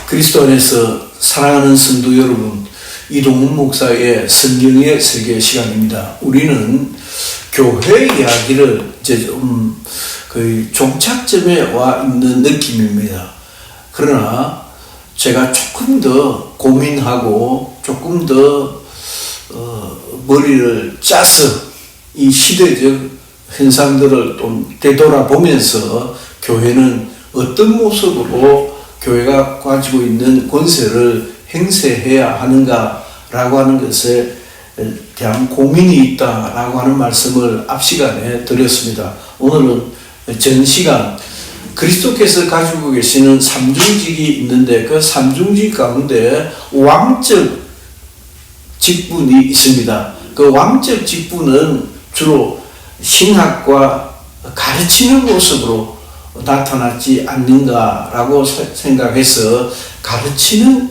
그리스도 안에서 사랑하는 성도 여러분, 이동훈 목사의 성경의 세계 시간입니다. 우리는 교회 이야기를 이제 거의 종착점에 와 있는 느낌입니다. 그러나 제가 조금 더 고민하고 조금 더 머리를 짜서 이 시대적 현상들을 좀 되돌아보면서 교회는 어떤 모습으로 교회가 가지고 있는 권세를 행세해야 하는가라고 하는 것에 대한 고민이 있다라고 하는 말씀을 앞 시간에 드렸습니다. 오늘은 전 시간 그리스도께서 가지고 계시는 삼중직이 있는데 그 삼중직 가운데 왕적 직분이 있습니다. 그 왕적 직분은 주로 신학과 가르치는 모습으로 나타나지 않는가라고 생각해서 가르치는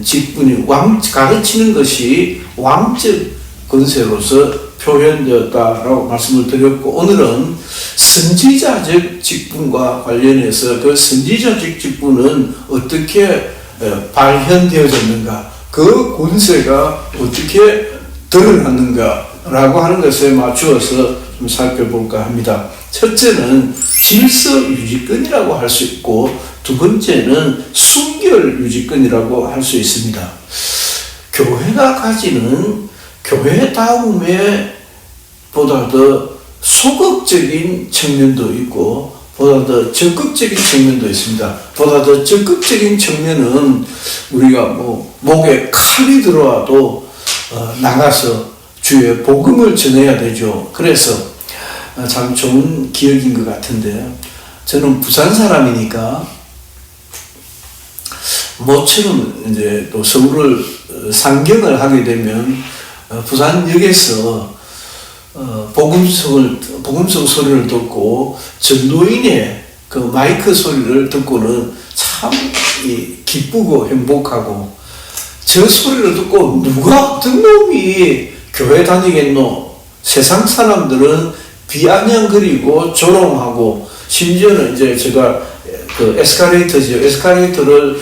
직분이 가르치는 것이 왕적 권세로서 표현되었다라고 말씀을 드렸고, 오늘은 선지자적 직분과 관련해서 그 선지자적 직분은 어떻게 발현되어졌는가, 그 권세가 어떻게 드러났는가라고 하는 것에 맞추어서 좀 살펴볼까 합니다. 첫째는 질서 유지권이라고 할 수 있고, 두 번째는 순결 유지권이라고 할 수 있습니다. 교회가 가지는 교회다움에 보다 더 소극적인 측면도 있고 보다 더 적극적인 측면도 있습니다. 보다 더 적극적인 측면은 우리가 목에 칼이 들어와도 나가서 주의 복음을 전해야 되죠. 그래서 참 좋은 기억인 것 같은데, 저는 부산 사람이니까 모처럼 이제 또 서울을 상경을 하게 되면 부산역에서 복음성 소리를 듣고 전도인의 그 마이크 소리를 듣고는 참 기쁘고 행복하고, 저 소리를 듣고 누가 어떤 놈이 교회 다니겠노? 세상 사람들은 비아냥거리고 조롱하고, 심지어는 이제 제가 그 에스컬레이터를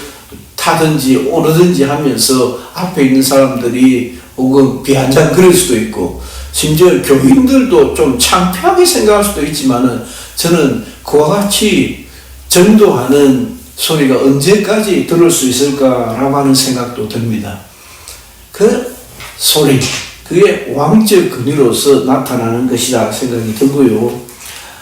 타든지 오르든지 하면서 앞에 있는 사람들이 혹은 비아냥거릴 수도 있고, 심지어 교인들도 좀 창피하게 생각할 수도 있지만은, 저는 그와 같이 전도하는 소리가 언제까지 들을 수 있을까라고 하는 생각도 듭니다. 그 소리, 그게 왕적 권위로서 나타나는 것이다 생각이 들고요.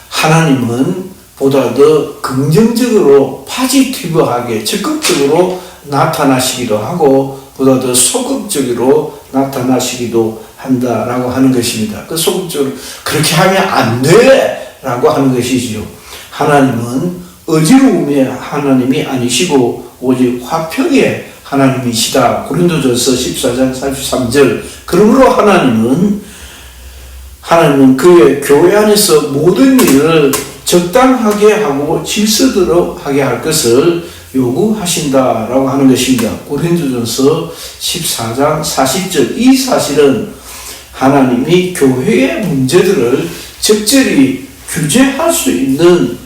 하나님은 보다 더 긍정적으로 파지티브하게 적극적으로 나타나시기도 하고 보다 더 소극적으로 나타나시기도 한다라고 하는 것입니다. 그 소극적으로 그렇게 하면 안 돼! 라고 하는 것이지요. 하나님은 어지러움의 하나님이 아니시고 오직 화평의 하나님이시다. 고린도전서 14장 43절. 그러므로 하나님은 그의 교회 안에서 모든 일을 적당하게 하고 질서대로 하게 할 것을 요구하신다라고 하는 것입니다. 고린도전서 14장 40절. 이 사실은 하나님이 교회의 문제들을 적절히 규제할 수 있는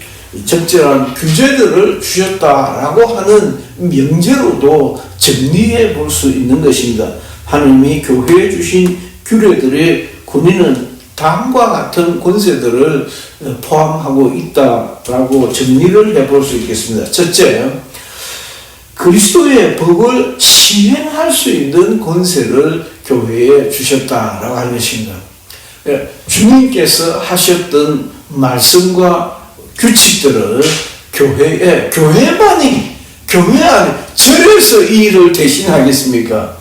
적절한 규제들을 주셨다라고 하는 명제로도 정리해 볼 수 있는 것입니다. 하나님이 교회에 주신 규례들의 권위는 다음과 같은 권세들을 포함하고 있다라고 정리를 해볼 수 있겠습니다. 첫째, 그리스도의 법을 시행할 수 있는 권세를 교회에 주셨다라고 하는 것입니다. 주님께서 하셨던 말씀과 규칙들을 교회만이, 교회 안에 절에서 이 일을 대신하겠습니까?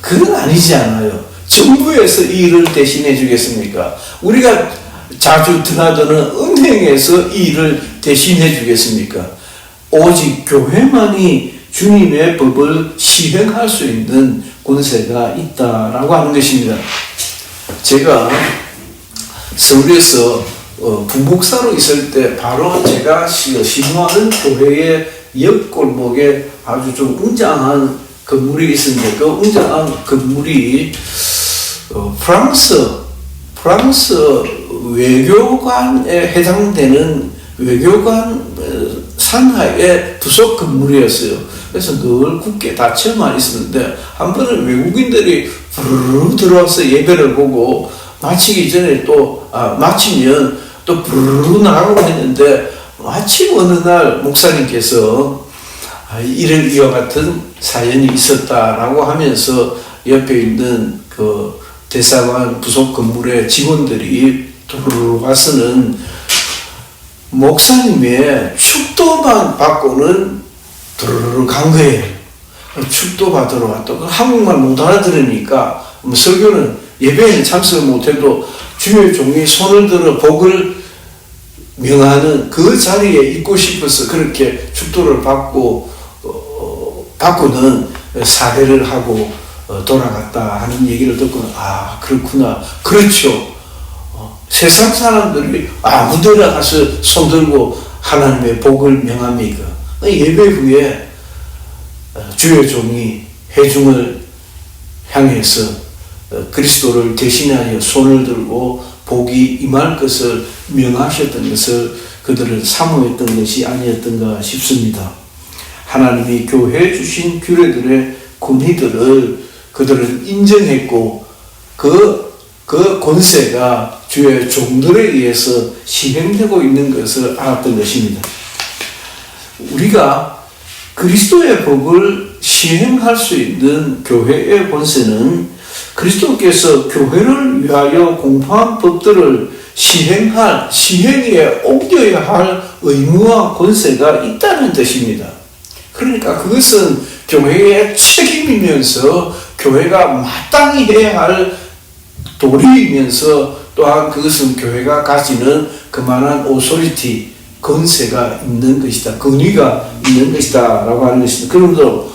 그건 아니지 않아요. 정부에서 이 일을 대신해 주겠습니까? 우리가 자주 드나드는 은행에서 이 일을 대신해 주겠습니까? 오직 교회만이 주님의 법을 시행할 수 있는 권세가 있다라고 하는 것입니다. 제가 서울에서 부목사로 있을 때 바로 제가 신고하는 교회의 옆골목에 아주 좀 웅장한 건물이 있었는데, 그 웅장한 건물이 프랑스 외교관에 해당되는 외교관 산하의 부속 건물이었어요. 그래서 늘 굳게 닫혀만 있었는데 한 번은 외국인들이 부르르 들어와서 예배를 보고 마치기 전에 마치면 또 부르르 나가고 했는데 마침 어느 날 목사님께서 이런 이와 같은 사연이 있었다라고 하면서 옆에 있는 그 대사관 부속 건물의 직원들이 두루루 와서는 목사님의 축도만 받고는 두루루 간 거예요. 축도 받으러 왔다. 한국말 못 알아들으니까 설교는 예배에는 참석을 못해도 주의 종이 손을 들어 복을 명하는 그 자리에 있고 싶어서 그렇게 축도를 받고는 사례를 하고 돌아갔다 하는 얘기를 듣고 그렇구나. 그렇죠. 세상 사람들이 아무데나 가서 손들고 하나님의 복을 명합니까? 예배 후에 주의 종이 회중을 향해서 그리스도를 대신하여 손을 들고 복이 임할 것을 명하셨던 것을 그들은 사모했던 것이 아니었던가 싶습니다. 하나님이 교회에 주신 규례들의 권위들을 그들은 인정했고 그 권세가 주의 종들에 의해서 시행되고 있는 것을 알았던 것입니다. 우리가 그리스도의 법을 시행할 수 있는 교회의 권세는 그리스도께서 교회를 위하여 공포한 법들을 시행에 옮겨야 할 의무와 권세가 있다는 뜻입니다. 그러니까 그것은 교회의 책임이면서 교회가 마땅히 해야 할 도리이면서 또한 그것은 교회가 가지는 그만한 오소리티, 권세가 있는 것이다. 권위가 있는 것이다. 라고 하는 것입니다. 그러므로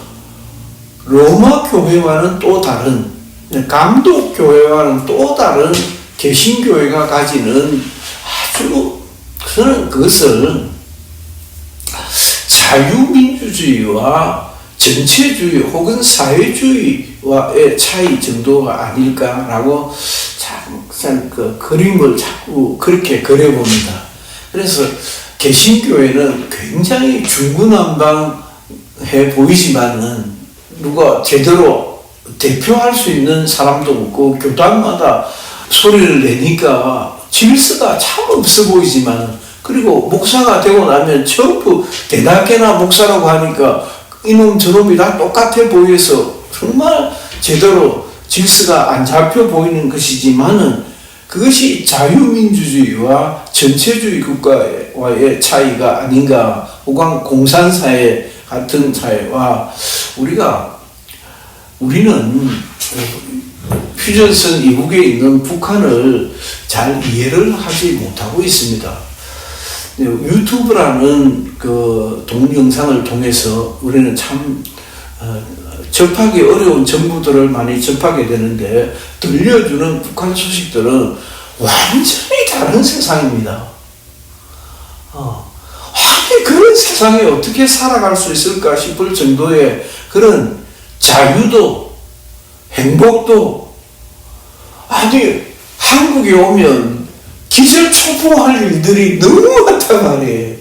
로마 교회와는 또 다른, 감독 교회와는 또 다른 개신교회가 가지는 아주 그것을 자유민주주의와 전체주의 혹은 사회주의와의 차이 정도가 아닐까라고 그 그림을 자꾸 그렇게 그려봅니다. 그래서 개신교회는 굉장히 중구난방해 보이지만은 누가 제대로 대표할 수 있는 사람도 없고 교단마다 소리를 내니까 질서가 참 없어 보이지만 그리고 목사가 되고 나면 전부 대낮게나 목사라고 하니까 이놈 저놈이 다 똑같아 보여서 정말 제대로 질서가 안 잡혀 보이는 것이지만은 그것이 자유민주주의와 전체주의 국가와의 차이가 아닌가. 혹은 공산사회 같은 사회와 우리는 휴전선 이북에 있는 북한을 잘 이해를 하지 못하고 있습니다. 유튜브라는 그 동영상을 통해서 우리는 참 접하기 어려운 정보들을 많이 접하게 되는데 들려주는 북한 소식들은 완전히 다른 세상입니다. 아니 그런 세상에 어떻게 살아갈 수 있을까 싶을 정도의 그런 자유도 행복도 아니 한국에 오면 기절초풍할 일들이 너무 많단 말이에요.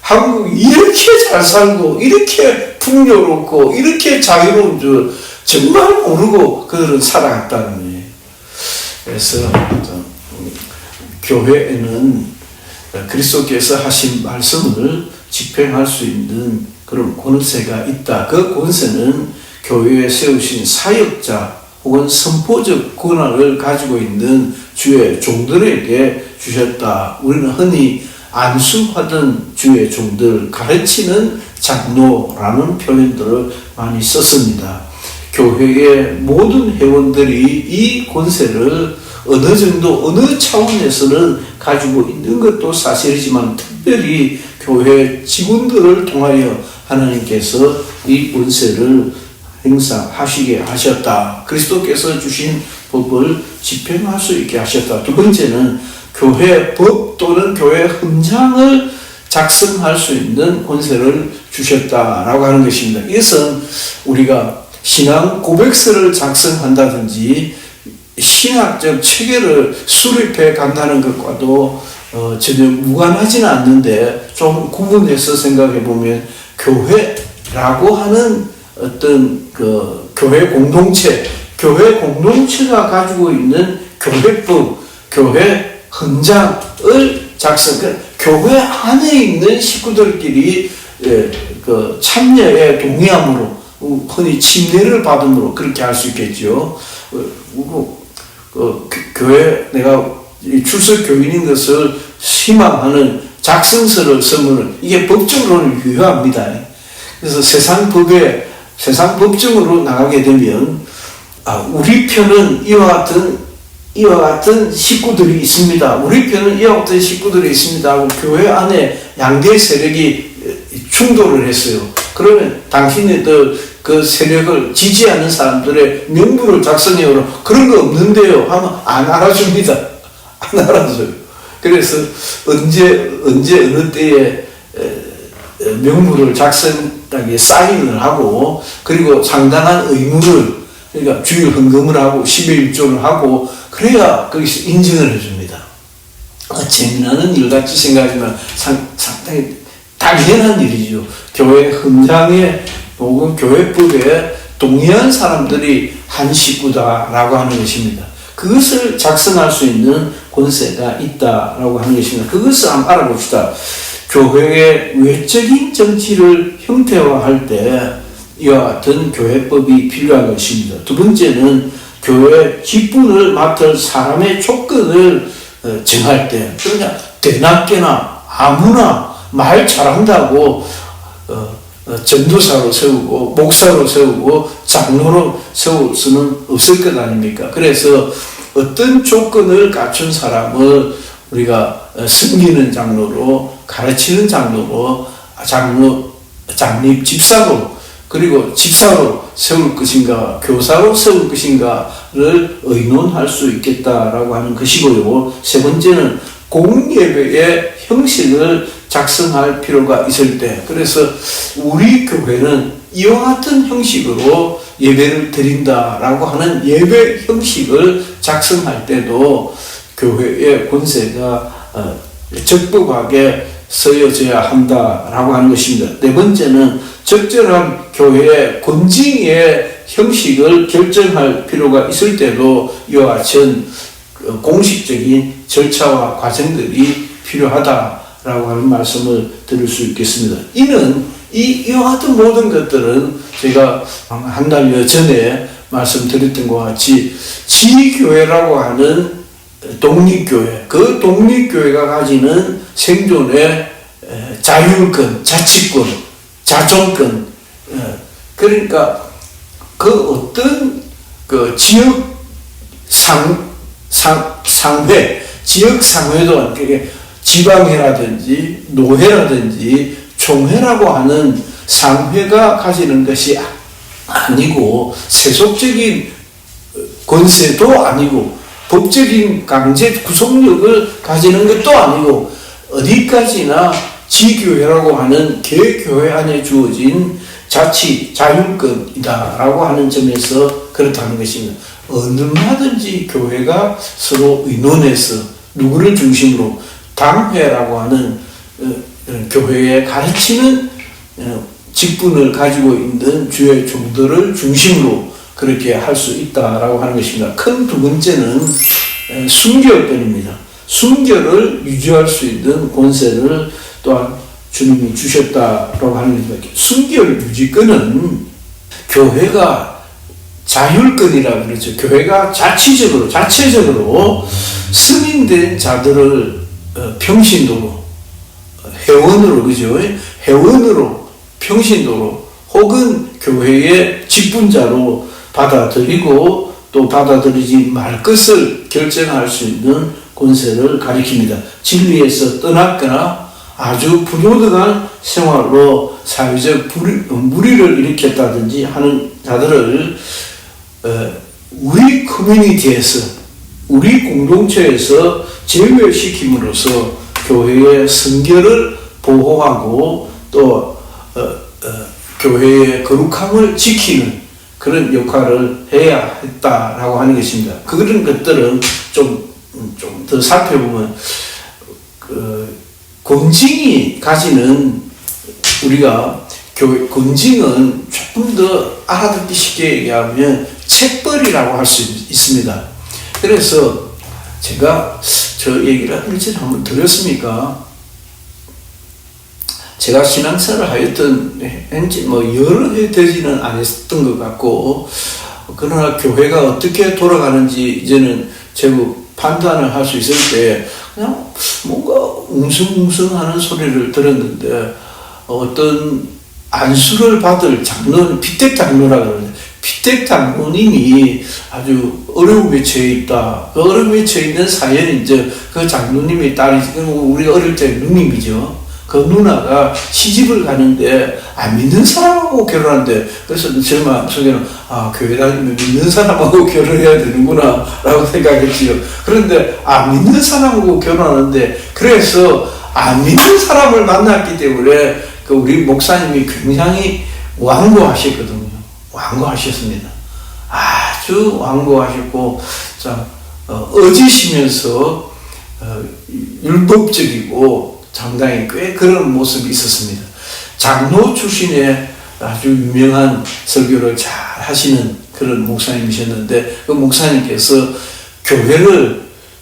한국이 이렇게 잘 살고 이렇게 풍요롭고 이렇게 자유로운 줄 정말 모르고 그들은 살아갔다는 거예요. 그래서 교회에는 그리스도께서 하신 말씀을 집행할 수 있는 그런 권세가 있다. 그 권세는 교회에 세우신 사역자 혹은 선포적 권한을 가지고 있는 주의 종들에게 주셨다. 우리는 흔히 안수하던 주의 종들, 가르치는 장로라는 표현들을 많이 썼습니다. 교회의 모든 회원들이 이 권세를 어느 정도, 어느 차원에서는 가지고 있는 것도 사실이지만 특별히 교회 직원들을 통하여 하나님께서 이 권세를 행사하시게 하셨다. 그리스도께서 주신 법을 집행할 수 있게 하셨다. 두 번째는 교회 법 또는 교회 헌장을 작성할 수 있는 권세를 주셨다라고 하는 것입니다. 이것은 우리가 신앙 고백서를 작성한다든지 신학적 체계를 수립해 간다는 것과도 전혀 무관하지는 않는데 좀 구분해서 생각해 보면 교회 라고 하는 어떤 그 교회 공동체가 가지고 있는 교회법, 교회 헌장을 교회 안에 있는 식구들끼리 그 참여에 동의함으로 흔히 침례를 받음으로 그렇게 할 수 있겠죠. 교회 내가 출석 교인인 것을 희망하는 작성서를 쓰면 이게 법적으로는 유효합니다. 그래서 세상 법정으로 나가게 되면 우리 편은 이와 같은 식구들이 있습니다. 우리 편은 이와 같은 식구들이 있습니다 하고 교회 안에 양대 세력이 충돌을 했어요. 그러면 당신네들 그 세력을 지지하는 사람들의 명부를 작성해오라. 그런 거 없는데요 하면 안 알아줍니다. 안 알아줘요. 그래서 언제 어느 때에 명부를 작성하게 사인을 하고 그리고 상당한 의무를 그러니까 주일 헌금을 하고 10일 1조를 하고 그래야 거기서 인증을 해줍니다. 재미나는 일같이 생각하지만 상당히 당연한 일이죠. 교회 헌장에 혹은 교회법에 동의한 사람들이 한 식구다라고 하는 것입니다. 그것을 작성할 수 있는 권세가 있다라고 하는 것입니다. 그것을 한번 알아봅시다. 교회의 외적인 정치를 형태화할 때 이와 같은 교회법이 필요한 것입니다. 두 번째는 교회 직분을 맡을 사람의 조건을 정할 때, 그러냐 대낮게나 아무나 말 잘한다고 전도사로 세우고 목사로 세우고 장로로 세울 수는 없을 것 아닙니까? 그래서 어떤 조건을 갖춘 사람을 우리가 섬기는 장로로, 가르치는 장로로, 장립 집사로, 그리고 집사로 세울 것인가, 교사로 세울 것인가를 의논할 수 있겠다라고 하는 것이고요. 세 번째는 공예배의 형식을 작성할 필요가 있을 때, 그래서 우리 교회는 이와 같은 형식으로 예배를 드린다라고 하는 예배 형식을 작성할 때도 교회의 권세가 적법하게 쓰여져야 한다라고 하는 것입니다. 네 번째는 적절한 교회의 권징의 형식을 결정할 필요가 있을 때도 이와 같은 공식적인 절차와 과정들이 필요하다라고 하는 말씀을 드릴 수 있겠습니다. 이는 이와 같은 모든 것들은 제가 한 달여 전에 말씀드렸던 것 같이 지교회라고 하는 독립교회, 그 독립교회가 가지는 생존의 자율권, 자치권, 자존권, 그러니까 그 어떤 그 지역 상회, 지역 상회도 지방회라든지 노회라든지 총회라고 하는 상회가 가지는 것이 아니고 세속적인 권세도 아니고 법적인 강제 구속력을 가지는 것도 아니고 어디까지나 지교회라고 하는 개교회 안에 주어진 자치, 자율권이다라고 하는 점에서 그렇다는 것입니다. 얼마든지 교회가 서로 의논해서 누구를 중심으로 당회라고 하는 교회에 가르치는 직분을 가지고 있는 주의 종들을 중심으로 그렇게 할 수 있다라고 하는 것입니다. 큰 두 번째는 순결권입니다. 순결을 유지할 수 있는 권세를 또한 주님이 주셨다라고 하는 것입니다. 순결 유지권은 교회가 자율권이라고 그러죠. 교회가 자체적으로 승인된 자들을 평신도로, 회원으로, 그죠? 회원으로, 평신도로, 혹은 교회의 직분자로 받아들이고 또 받아들이지 말 것을 결정할 수 있는 권세를 가리킵니다. 진리에서 떠났거나 아주 부도덕한 생활로 사회적 무리를 일으켰다든지 하는 자들을 우리 커뮤니티에서, 우리 공동체에서 제외시킴으로써 교회의 성결을 보호하고 또 교회의 거룩함을 지키는 그런 역할을 해야 했다라고 하는 것입니다. 그런 것들은 좀 더 살펴보면 권징이 가지는 우리가 권징은 조금 더 알아듣기 쉽게 얘기하면 책벌이라고 할 수 있습니다. 그래서 제가 저 얘기를 일찍 한번 드렸습니까? 제가 신앙생활을 하였던 현재 여러 해 되지는 않았던 것 같고, 그러나 교회가 어떻게 돌아가는지 이제는 제법 판단을 할 수 있을 때 그냥 뭔가 웅성웅성하는 소리를 들었는데, 어떤 안수를 받을 장로는 피택 장로라고 그러는데, 피택 장로님이 아주 어려움에 처해 있다. 그 어려움에 처해 있는 사연이 이제 그 장로님의 딸이, 우리가 어릴 때 누님이죠. 그 누나가 시집을 가는데 안 믿는 사람하고 결혼한대. 그래서 제 마음속에는 교회 다니면 믿는 사람하고 결혼해야 되는구나 라고 생각했지요. 그런데 안 믿는 사람하고 결혼하는데, 그래서 안 믿는 사람을 만났기 때문에 그 우리 목사님이 굉장히 완고하셨거든요. 완고하셨습니다. 아주 완고하셨고 참 어지시면서 율법적이고 상당히 꽤 그런 모습이 있었습니다. 장로 출신의 아주 유명한 설교를 잘 하시는 그런 목사님이셨는데, 그 목사님께서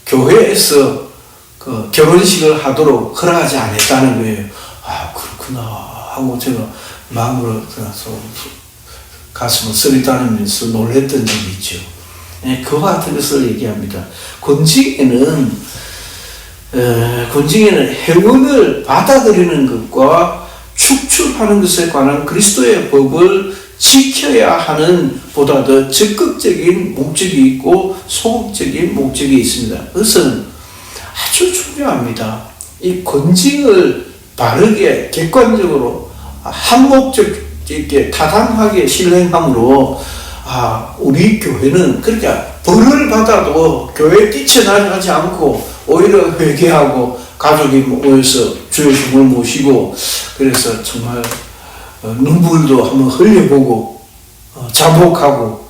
교회에서 그 결혼식을 하도록 허락하지 않았다는 거예요. 그렇구나 하고 제가 마음으로 가슴을 쓰리다니면서 놀랬던 적이 있죠. 그와 같은 것을 얘기합니다. 권징에는 회원을 받아들이는 것과 축출하는 것에 관한 그리스도의 법을 지켜야 하는 보다 더 적극적인 목적이 있고 소극적인 목적이 있습니다. 그것은 아주 중요합니다. 이 권징을 바르게 객관적으로 한목적 있게 타당하게 실행함으로 우리 교회는 그렇게 벌을 받아도 교회에 뛰쳐나가지 않고 오히려 회개하고 가족이 모여서 주의 종을 모시고, 그래서 정말 눈물도 한번 흘려보고 자복하고,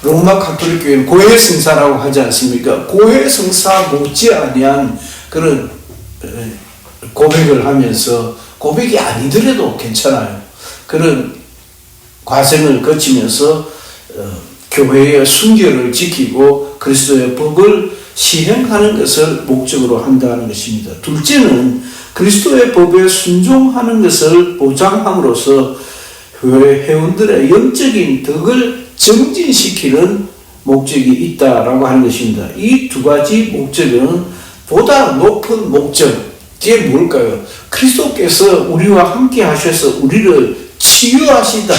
로마 가톨릭 교회는 고해 성사라고 하지 않습니까? 고해 성사 못지 아니한 그런 고백을 하면서, 고백이 아니더라도 괜찮아요. 그런 과정을 거치면서 교회의 순결을 지키고 그리스도의 법을 실행하는 것을 목적으로 한다는 것입니다. 둘째는 그리스도의 법에 순종하는 것을 보장함으로써 교회 회원들의 영적인 덕을 증진시키는 목적이 있다라고 하는 것입니다. 이 두 가지 목적은 보다 높은 목적이 뭘까요? 그리스도께서 우리와 함께 하셔서 우리를 치유하시다.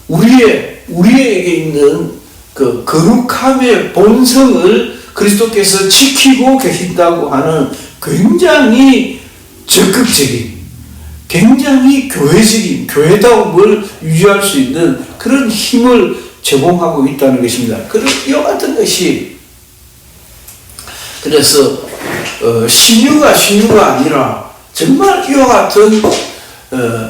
우리에게 있는 그 거룩함의 본성을 그리스도께서 지키고 계신다고 하는 굉장히 적극적인, 굉장히 교회적인, 교회다움을 유지할 수 있는 그런 힘을 제공하고 있다는 것입니다. 이와 같은 것이, 그래서 신유가 아니라 정말 이와 같은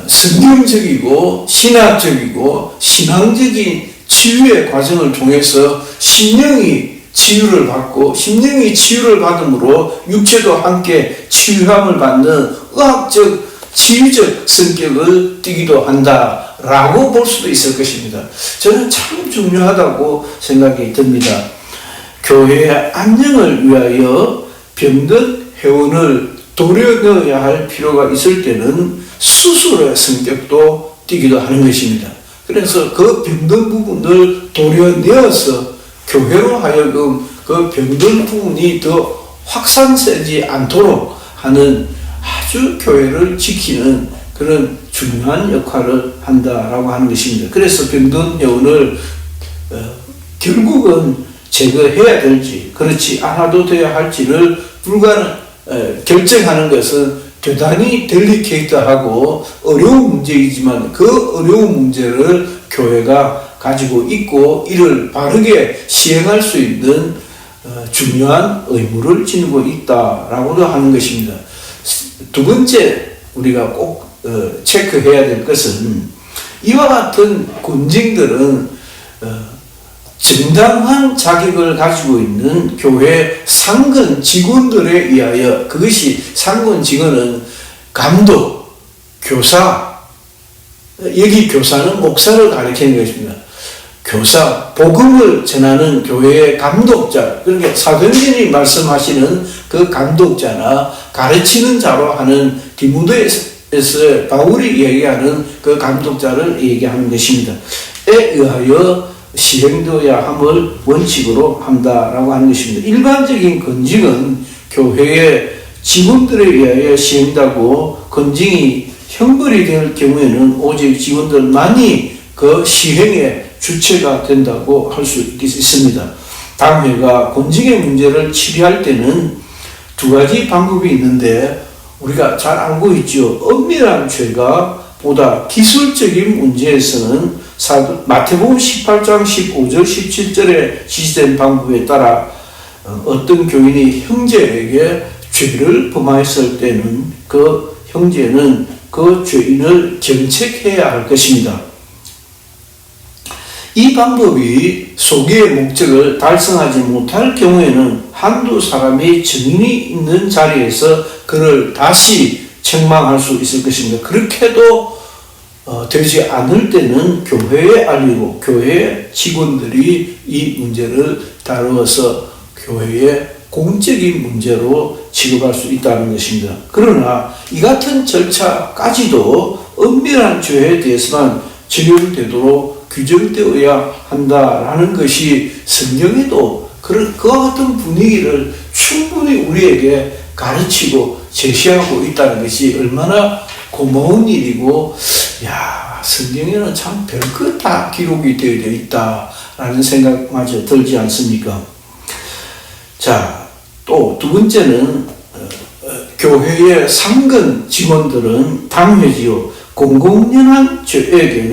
성경적이고 신학적이고 신앙적인 치유의 과정을 통해서 심령이 치유를 받고, 심령이 치유를 받음으로 육체도 함께 치유함을 받는 의학적 치유적 성격을 띠기도 한다라고 볼 수도 있을 것입니다. 저는 참 중요하다고 생각이 듭니다. 교회의 안녕을 위하여 병든 회원을 도려내어야 할 필요가 있을 때는 수술의 성격도 띠기도 하는 것입니다. 그래서 그 병든 부분을 도려내어서 교회로 하여금 그 병든 부분이 더 확산되지 않도록 하는 아주 교회를 지키는 그런 중요한 역할을 한다라고 하는 것입니다. 그래서 병든 회원을 결국은 제거해야 될지 그렇지 않아도 돼야 할지를 결정하는 것은 대단히 델리케이트하고 어려운 문제이지만, 그 어려운 문제를 교회가 가지고 있고 이를 바르게 시행할 수 있는 중요한 의무를 지니고 있다라고도 하는 것입니다. 두 번째 우리가 꼭 체크해야 될 것은, 이와 같은 권징들은 정당한 자격을 가지고 있는 교회 상근 직원들에 의하여, 그것이 상근 직원은 감독, 교사, 여기 교사는 목사를 가리키는 것입니다. 교사, 복음을 전하는 교회의 감독자, 그러니까 사도행전이 말씀하시는 그 감독자나 가르치는 자로 하는 디모데에서 바울이 얘기하는 그 감독자를 얘기하는 것입니다. 에 의하여 시행되어야 함을 원칙으로 한다라고 하는 것입니다. 일반적인 건징은 교회의 직원들에 의하여 시행되고 건징이 형벌이 될 경우에는 오직 직원들만이 그 시행의 주체가 된다고 할 수 있습니다. 당회가 건징의 문제를 처리할 때는 두 가지 방법이 있는데 우리가 잘 알고 있죠. 엄밀한 죄가 보다 기술적인 문제에서는 마태복음 18장 15절 17절에 지시된 방법에 따라 어떤 교인이 형제에게 죄를 범하였을 때는 그 형제는 그 죄인을 경책해야 할 것입니다. 이 방법이 소개의 목적을 달성하지 못할 경우에는 한두 사람이 증인이 있는 자리에서 그를 다시 책망할 수 있을 것입니다. 그렇게도 되지 않을 때는 교회에 알리고 교회 직원들이 이 문제를 다루어서 교회의 공적인 문제로 취급할 수 있다는 것입니다. 그러나 이 같은 절차까지도 엄밀한 죄에 대해서만 적용되도록 규정되어야 한다라는 것이 성경에도 그와 같은 분위기를 충분히 우리에게 가르치고 제시하고 있다는 것이 얼마나 고마운 일이고, 성경에는 참 별것 다 기록이 되어 있다라는 생각마저 들지 않습니까? 자, 또 두 번째는 교회의 상근 직원들은 당회지요 공공연한 죄의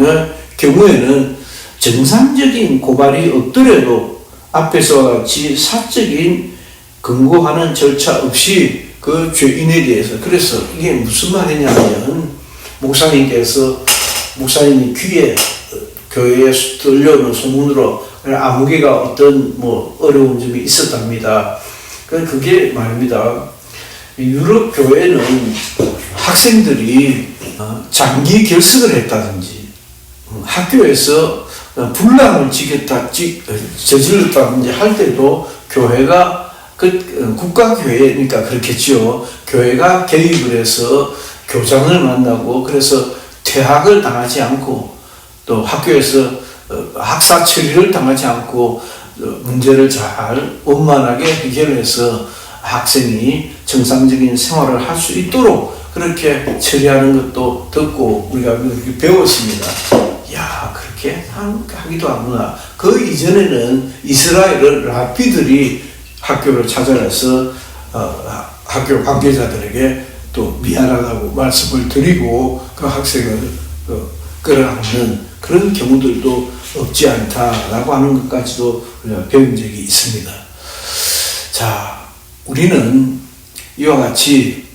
경우에는 정상적인 고발이 없더라도 앞에서와 같이 사적인 근거하는 절차 없이 그 죄인에 대해서, 그래서 이게 무슨 말이냐면 목사님이 귀에 교회에 들려오는 소문으로 아무개가 어떤 어려운 점이 있었답니다. 그게 말입니다. 유럽 교회는 학생들이 장기 결석을 했다든지 학교에서 분란을 저질렀다든지 할 때도 교회가 국가교회니까 그렇겠죠. 교회가 개입을 해서 교장을 만나고 그래서 퇴학을 당하지 않고 또 학교에서 학사 처리를 당하지 않고 문제를 잘 원만하게 해결해서 학생이 정상적인 생활을 할 수 있도록 그렇게 처리하는 것도 듣고 우리가 그렇게 배웠습니다. 그렇게 하기도 하구나. 그 이전에는 이스라엘 라피들이 학교를 찾아가서 학교 관계자들에게 또 미안하다고 말씀을 드리고 그 학생을 끌어안는 그런 경우들도 없지 않다라고 하는 것까지도 우리가 배운 적이 있습니다. 자, 우리는 이와 같이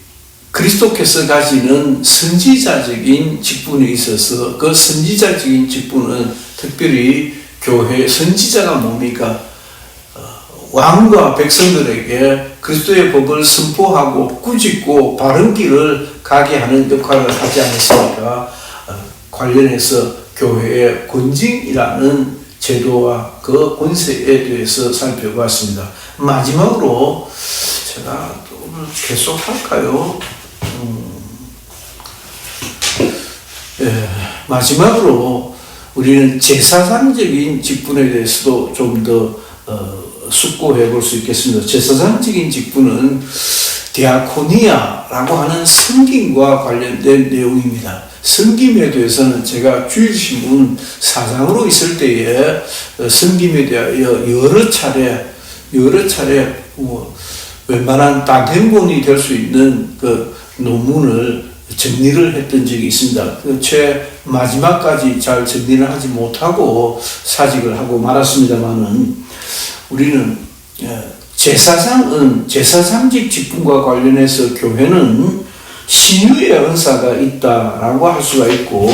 그리스도께서 가지는 선지자적인 직분에 있어서 그 선지자적인 직분은 특별히 교회 선지자가 뭡니까? 왕과 백성들에게 그리스도의 법을 선포하고 꾸짖고 바른 길을 가게 하는 역할을 하지 않습니까? 관련해서 교회의 권징이라는 제도와 그 권세에 대해서 살펴봤습니다. 마지막으로 제가 오늘 계속 할까요? 마지막으로 우리는 제사장적인 직분에 대해서도 좀 더 숙고해 볼 수 있겠습니다. 제사장적인 직분은 디아코니아라고 하는 섬김과 관련된 내용입니다. 섬김에 대해서는 제가 주일신문 사장으로 있을 때에 섬김에 대하여 여러 차례 웬만한 단행본이 될 수 있는 그 논문을 정리를 했던 적이 있습니다. 마지막까지 잘 정리를 하지 못하고 사직을 하고 말았습니다만은 우리는 제사장직 직분과 관련해서 교회는 신유의 은사가 있다라고 할 수가 있고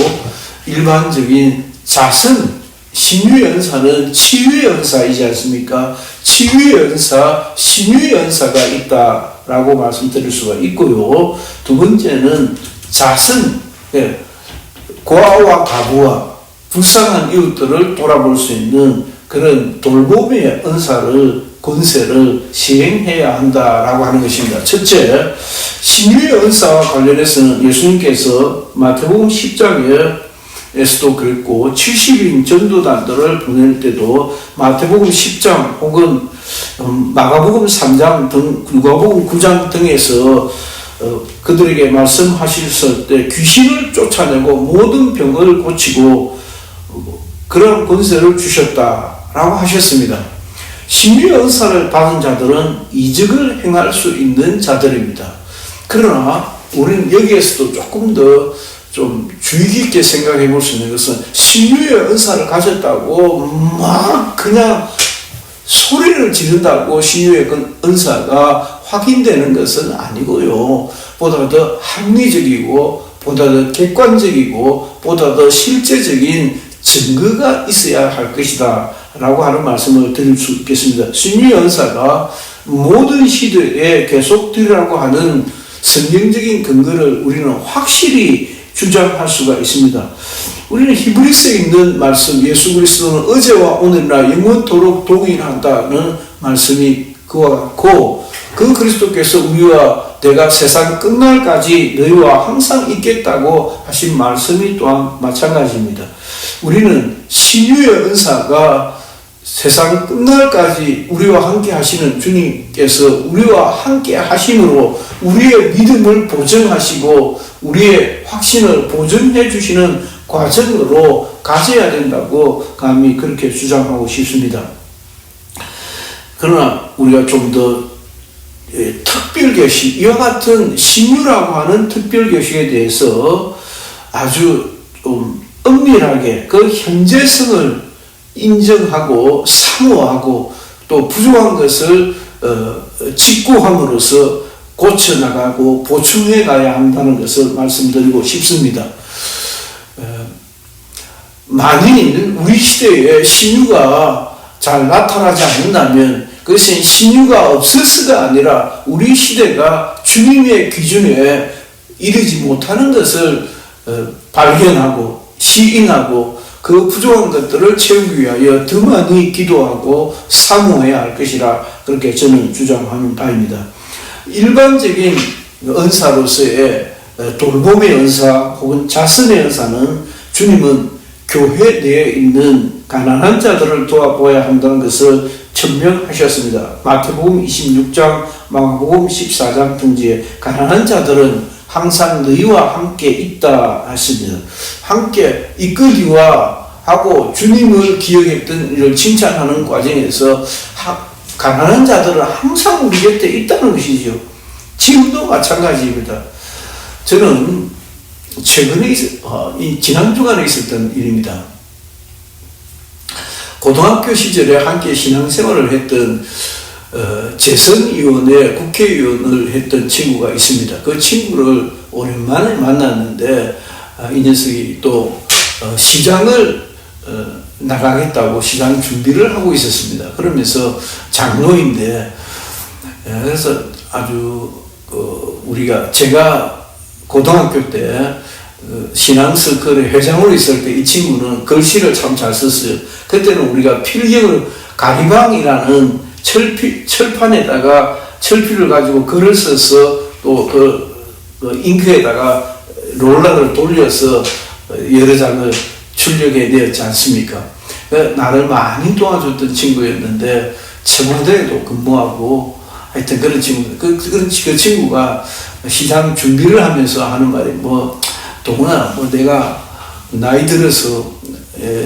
일반적인 신유의 은사는 치유의 은사이지 않습니까? 치유의 은사, 신유의 은사가 있다라고 말씀드릴 수가 있고요. 두 번째는 고아와 가부와 불쌍한 이웃들을 돌아볼 수 있는 그런 돌봄의 권세를 시행해야 한다라고 하는 것입니다. 첫째, 신유의 은사와 관련해서는 예수님께서 마태복음 10장에서도 그랬고 70인 전도단들을 보낼 때도 마태복음 10장 혹은 마가복음 3장 등 누가복음 9장 등에서 그들에게 말씀하셨을 때 귀신을 쫓아내고 모든 병을 고치고 그런 권세를 주셨다라고 하셨습니다. 신유의 은사를 받은 자들은 이적을 행할 수 있는 자들입니다. 그러나 우리는 여기에서도 조금 더 좀 주의 깊게 생각해 볼 수 있는 것은 신유의 은사를 가졌다고 막 그냥 소리를 지른다고 신유의 은사가 확인되는 것은 아니고요. 보다 더 합리적이고 보다 더 객관적이고 보다 더 실제적인 증거가 있어야 할 것이다 라고 하는 말씀을 드릴 수 있겠습니다. 신유의 은사가 모든 시대에 계속되라고 하는 성경적인 근거를 우리는 확실히 주장할 수가 있습니다. 우리는 히브리서에 있는 말씀, 예수 그리스도는 어제와 오늘날 영원토록 동일하다는 말씀이 그와 같고, 그 그리스도께서 우리와 내가 세상 끝날까지 너희와 항상 있겠다고 하신 말씀이 또한 마찬가지입니다. 우리는 신유의 은사가 세상 끝날까지 우리와 함께 하시는 주님께서 우리와 함께 하심으로 우리의 믿음을 보증하시고 우리의 확신을 보증해 주시는 과정으로 가져야 된다고 감히 그렇게 주장하고 싶습니다. 그러나 우리가 좀 더 특별교식, 이와 같은 신유라고 하는 특별교식에 대해서 아주 좀 엄밀하게 그 현재성을 인정하고 사모하고 또 부족한 것을 직구함으로써 고쳐나가고 보충해 가야 한다는 것을 말씀드리고 싶습니다. 만일 우리 시대에 신유가 잘 나타나지 않는다면 그것은 신유가 없어서가 아니라 우리 시대가 주님의 기준에 이르지 못하는 것을 발견하고 시인하고 그 부족한 것들을 채우기 위하여 더 많이 기도하고 사모해야 할 것이라 그렇게 저는 주장하는 바입니다. 일반적인 은사로서의 돌봄의 은사 혹은 자선의 은사는 주님은 교회 내에 있는 가난한 자들을 도와보아야 한다는 것을 천명하셨습니다. 마태복음 26장, 마가복음 14장 등지에 가난한 자들은 항상 너희와 함께 있다 하십니다. 함께 이끌기와 하고 주님을 기억했던 일을 칭찬하는 과정에서 가난한 자들은 항상 우리 곁에 있다는 것이죠. 지금도 마찬가지입니다. 저는 최근에 지난 주간에 있었던 일입니다. 고등학교 시절에 함께 신앙생활을 했던 재선위원회 국회의원을 했던 친구가 있습니다. 그 친구를 오랜만에 만났는데 이 녀석이 또 시장을 나가겠다고 시장 준비를 하고 있었습니다. 그러면서 장로인데 그래서 아주 제가 고등학교 때 신앙서클의 회장으로 있을 때 이 친구는 글씨를 참 잘 썼어요. 그때는 우리가 필경을 가리방이라는 철판에다가 철필을 가지고 글을 써서 또 그 잉크에다가 롤러를 돌려서 여러 장을 출력해 내었지 않습니까? 나를 많이 도와줬던 친구였는데 청와대에도 근무하고 하여튼 그런 친구, 그 친구가 시장 준비를 하면서 하는 말이 동훈아, 내가 나이 들어서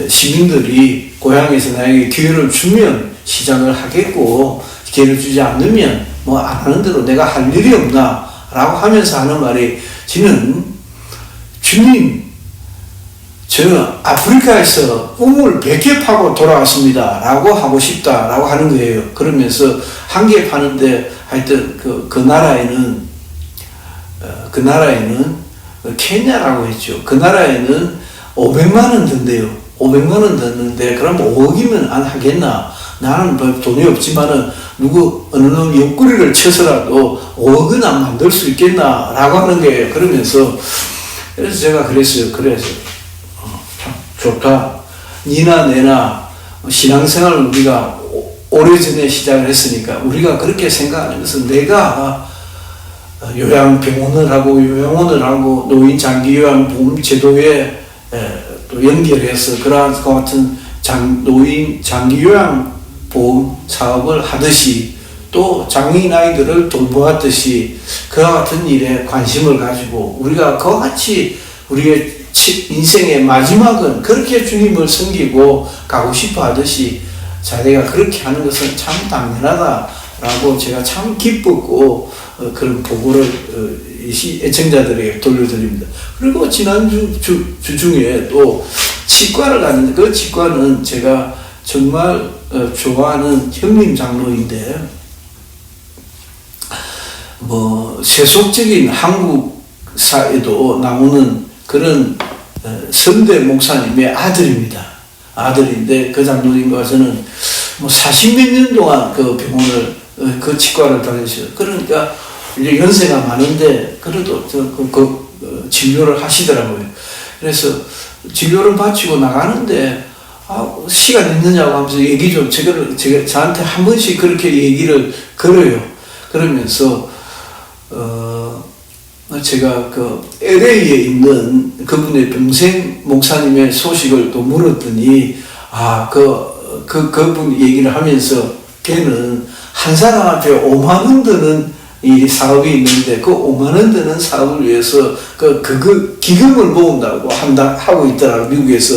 시민들이 고향에서 나에게 기회를 주면 시장을 하겠고 기회를 주지 않으면 안 하는 대로 내가 할 일이 없나 라고 하면서 하는 말이 주님 저는 아프리카에서 우물 100개 파고 돌아왔습니다 라고 하고 싶다 라고 하는 거예요. 그러면서 한 개 파는데 하여튼 그 나라에는 케냐라고 했죠. 그 나라에는 500만 원 든대요. 500만 원 든는데 그럼 5억이면 안 하겠나? 나는 돈이 없지만은 어느 놈 옆구리를 쳐서라도 5억은 안 만들 수 있겠나? 라고 하는 거예요. 그래서 제가 그랬어요. 그래서 좋다. 니나 내나 신앙생활을 우리가 오래전에 시작을 했으니까 우리가 그렇게 생각하는 것은 내가 요양병원을 하고 요양원을 하고 노인 장기요양보험 제도에 또 연결해서 그러한 것 같은 노인 장기요양보험 사업을 하듯이 또 장애인 아이들을 돌보았듯이 그와 같은 일에 관심을 가지고 우리가 그와 같이 우리의 인생의 마지막은 그렇게 주님을 섬기고 가고 싶어 하듯이 자기가 그렇게 하는 것은 참 당연하다라고 제가 참 기쁘고 그런 보고를 애청자들에게 돌려드립니다. 그리고 지난주 중에 또 치과를 갔는데 그 치과는 제가 정말 좋아하는 형님 장로인데 세속적인 한국사에도 나오는 그런 선대 목사님의 아들입니다. 아들인데 그 장로님과 저는 40몇 년 동안 그 병원을 그 치과를 다녔어요. 그러니까 이제 연세가 많은데 그래도 진료를 하시더라고요. 그래서 진료를 마치고 나가는데 시간 있느냐고 하면서 얘기 좀 제가 저한테 한 번씩 그렇게 얘기를 걸어요. 그러면서 제가 그 LA에 있는 그분의 동생 목사님의 소식을 또 물었더니 그분 얘기를 하면서 걔는 한 사람한테 5만 원 드는 이 사업이 있는데 그 5만 원 드는 사업을 위해서 그 기금을 모은다고 하고 있더라고 미국에서.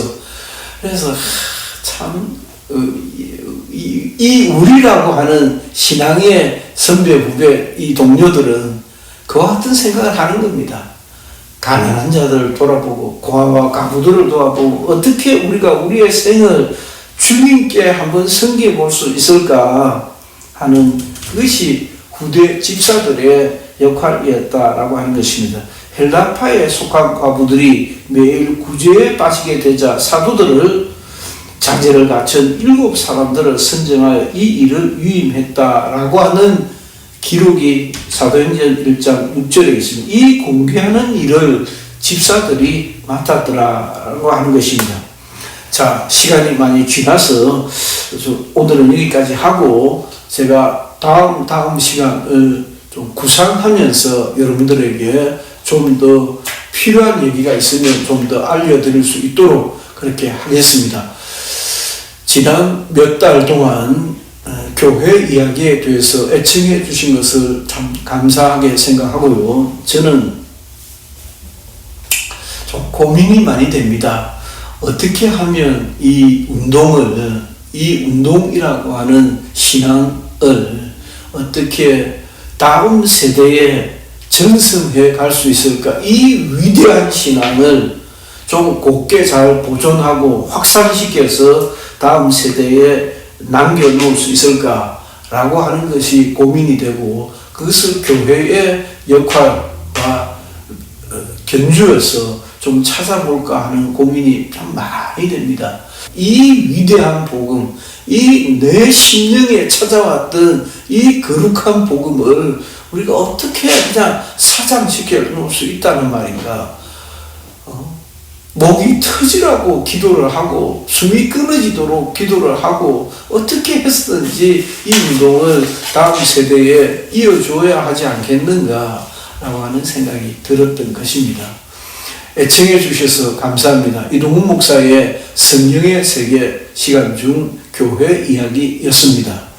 그래서 참 이 우리라고 하는 신앙의 선배 후배 이 동료들은 그와 같은 생각을 하는 겁니다. 가난한 자들을 돌아보고 고아와 가부들을 도와보고 어떻게 우리가 우리의 생을 주님께 한번 섬겨볼 수 있을까 하는 그것이 후대 집사들의 역할이었다라고 하는 것입니다. 헬라파에 속한 과부들이 매일 구제에 빠지게 되자 사도들을 자제를 갖춘 7 사람들을 선정하여 이 일을 위임했다라고 하는 기록이 사도행전 1장 6절에 있습니다. 이 공개하는 일을 집사들이 맡았더라라고 하는 것입니다. 자, 시간이 많이 지나서 오늘은 여기까지 하고 제가 다음 시간을 좀 구상하면서 여러분들에게 좀 더 필요한 얘기가 있으면 좀 더 알려드릴 수 있도록 그렇게 하겠습니다. 지난 몇 달 동안 교회 이야기에 대해서 애청해 주신 것을 참 감사하게 생각하고요. 저는 좀 고민이 많이 됩니다. 어떻게 하면 이 운동이라고 하는 신앙을 어떻게 다음 세대에 전승해 갈 수 있을까? 이 위대한 신앙을 좀 곱게 잘 보존하고 확산시켜서 다음 세대에 남겨놓을 수 있을까라고 하는 것이 고민이 되고 그것을 교회의 역할과 견주어서 좀 찾아볼까 하는 고민이 참 많이 됩니다. 이 위대한 복음, 이 내 심령에 찾아왔던 이 거룩한 복음을 우리가 어떻게 그냥 사장시켜 놓을 수 있다는 말인가? 목이 터지라고 기도를 하고 숨이 끊어지도록 기도를 하고 어떻게 했든지 이 운동을 다음 세대에 이어줘야 하지 않겠는가 라고 하는 생각이 들었던 것입니다. 애청해 주셔서 감사합니다. 이동훈 목사의 성령의 세계 시간 중 교회 이야기였습니다.